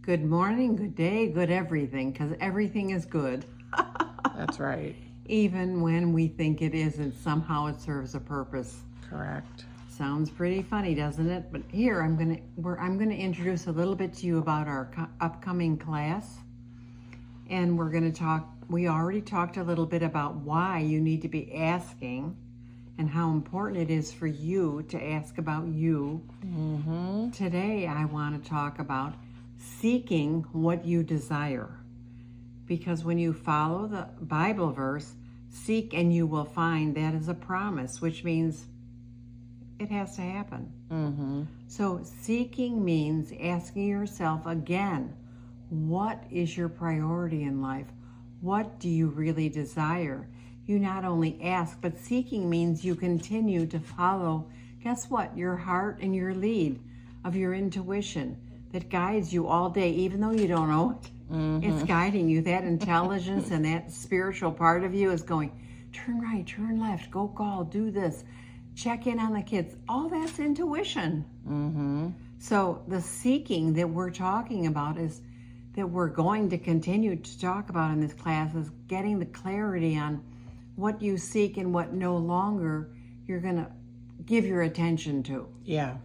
Good morning, good day, good everything, because everything is good. That's right. Even when we think it isn't, somehow it serves a purpose. Correct. Sounds pretty funny, doesn't it? But here I'm gonna introduce a little bit to you about our upcoming class, and we're gonna talk. We already talked a little bit about why you need to be asking, and how important it is for you to ask about you. Mm-hmm. Today I want to talk about seeking what you desire. Because when you follow the Bible verse, seek and you will find, that is a promise, which means it has to happen. Mm-hmm. So seeking means asking yourself again, what is your priority in life? What do you really desire? You not only ask, but seeking means you continue to follow, guess what? Your heart and your lead of your intuition that guides you all day, even though you don't know it. Mm-hmm. It's guiding you. That intelligence and that spiritual part of you is going, turn right, turn left, go call, do this, check in on the kids. All that's intuition. Mm-hmm. So the seeking that we're talking about is that we're going to continue to talk about in this class is getting the clarity on what you seek and what no longer you're going to give your attention to. Yeah.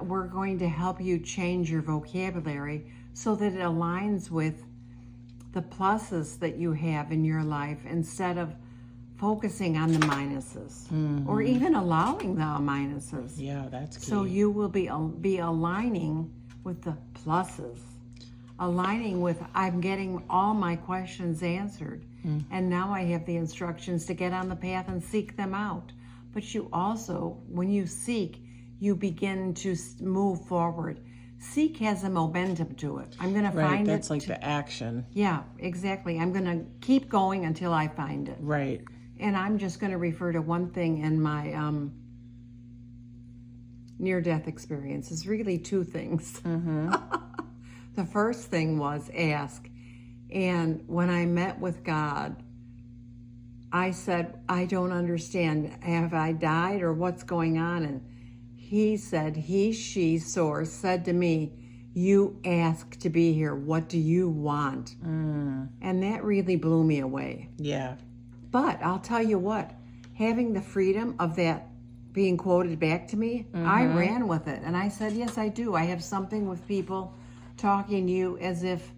We're going to help you change your vocabulary so that it aligns with the pluses that you have in your life instead of focusing on the minuses, or even allowing the minuses. Yeah, that's key. So you will be aligning with the pluses, aligning with I'm getting all my questions answered, and now I have the instructions to get on the path and seek them out. But you also, when you seek, you begin to move forward. Seek has a momentum to it. I'm going to find it. That's like the action. Yeah, exactly. I'm going to keep going until I find it. Right. And I'm just going to refer to one thing in my near-death experience. It's really two things. Mm-hmm. The first thing was ask. And when I met with God, I said, I don't understand. Have I died or what's going on? And he said, she, source, said to me, you asked to be here. What do you want? And that really blew me away. Yeah. But I'll tell you what, having the freedom of that being quoted back to me, I ran with it. And I said, yes, I do. I have something with people talking to you as if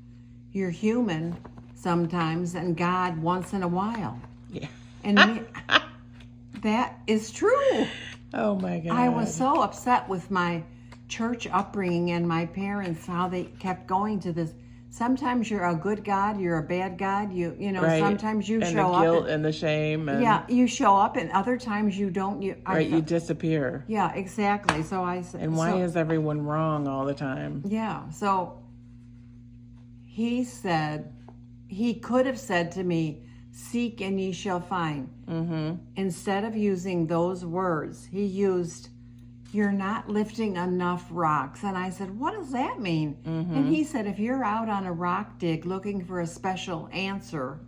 you're human sometimes and God once in a while. Yeah. And that is true. Oh my God. I was so upset with my church upbringing and my parents, how they kept going to this. Sometimes you're a good God, you're a bad God. You know, right. Sometimes you and show the up. guilt and the shame. And, yeah, you show up, and other times you don't. You disappear. Yeah, exactly. So I said. And why is everyone wrong all the time? Yeah. So he said, he could have said to me, seek and ye shall find. Instead of using those words, he used, you're not lifting enough rocks. And I said, what does that mean? And he said, if you're out on a rock dig looking for a special answer,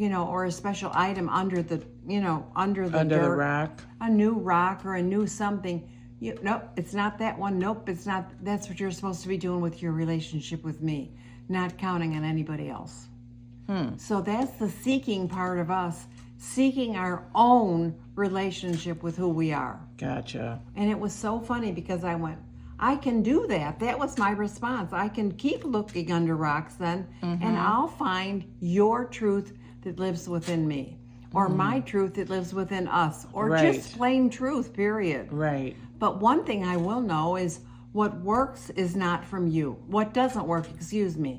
or a special item under the dirt, the rock, a new rock or a new something, nope, it's not that one. Nope, it's not. That's what you're supposed to be doing with your relationship with me, not counting on anybody else. So that's the seeking part of us, seeking our own relationship with who we are. Gotcha. And it was so funny because I went, I can do that. That was my response. I can keep looking under rocks then, and I'll find your truth that lives within me, or my truth that lives within us, or just plain truth, period. Right. But one thing I will know is what works is not from you. What doesn't work,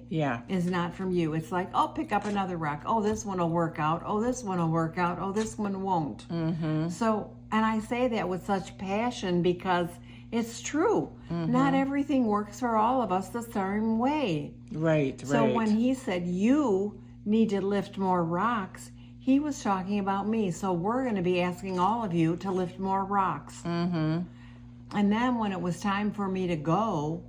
yeah, is not from you. It's like, oh, pick up another rock. Oh, this one will work out. Oh, this one will work out. Oh, this one won't. So, and I say that with such passion because it's true. Not everything works for all of us the same way. Right. So when he said, you need to lift more rocks, he was talking about me. So we're going to be asking all of you to lift more rocks. And then when it was time for me to go,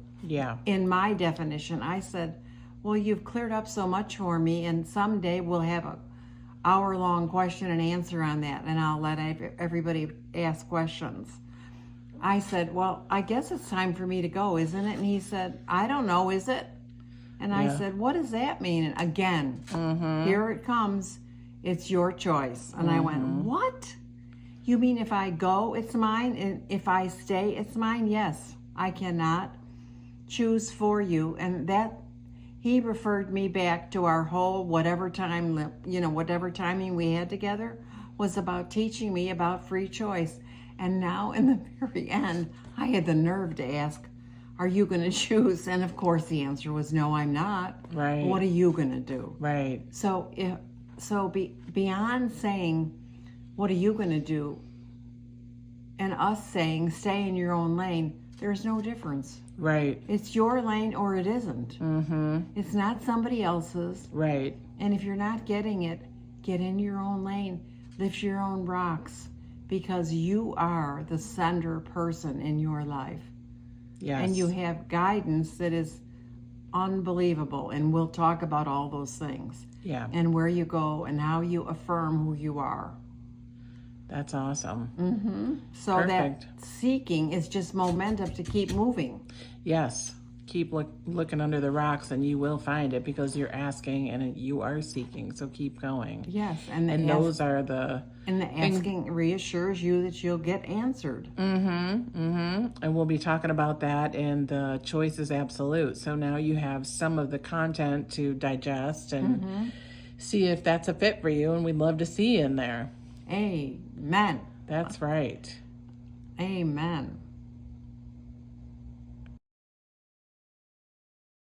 in my definition, I said, well, you've cleared up so much for me, and someday we'll have a hour-long question and answer on that, and I'll let everybody ask questions. I said, well, I guess it's time for me to go, isn't it? And he said, I don't know, is it? And I said, what does that mean? And again, here it comes. It's your choice. And I went, what? You mean if I go, it's mine? And if I stay, it's mine? Yes, I cannot choose for you. And that, he referred me back to our whole whatever timing we had together was about teaching me about free choice. And now in the very end, I had the nerve to ask, are you going to choose? And of course the answer was no, I'm not. Right. What are you going to do? Right. So beyond saying, what are you going to do? And us saying, stay in your own lane, there's no difference. Right. It's your lane or it isn't. It's not somebody else's. Right. And if you're not getting it, get in your own lane. Lift your own rocks, because you are the center person in your life. Yes. And you have guidance that is unbelievable. And we'll talk about all those things. Yeah. And where you go and how you affirm who you are. That's awesome. So Perfect. that seeking is just momentum to keep moving. Yes. Keep looking under the rocks and you will find it, because you're asking and you are seeking. So keep going. Yes. And those are the... And the asking reassures you that you'll get answered. And we'll be talking about that, and the choice is absolute. So now you have some of the content to digest and see if that's a fit for you, and we'd love to see you in there. Amen. That's right. Amen.